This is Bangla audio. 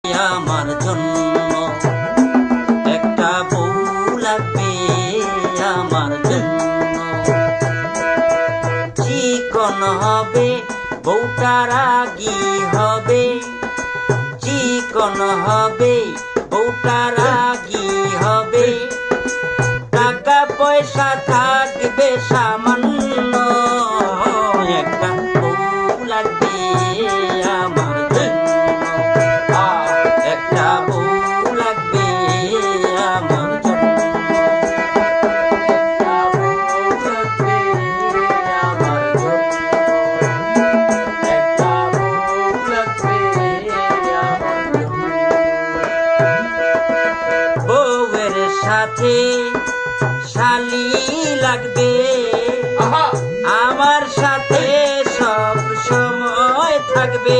আমার জন্য একটা বউ লাগবে আমার জন্য। চিকন হবে বউটা রাগী হবে, চিকন হবে বউটা রাগী হবে, টাকা পয়সা থাকবে সামান্য, একটা বউ লাগবে আমার জন্য, একটা বউ লাগবে আমার জন্য, একটা বউ লাগবে আমার জন্য, একটা বউ লাগবে আমার জন্য। বউয়ের সাথে শালি লাগবে, আমার সাথে সব সময় থাকবে।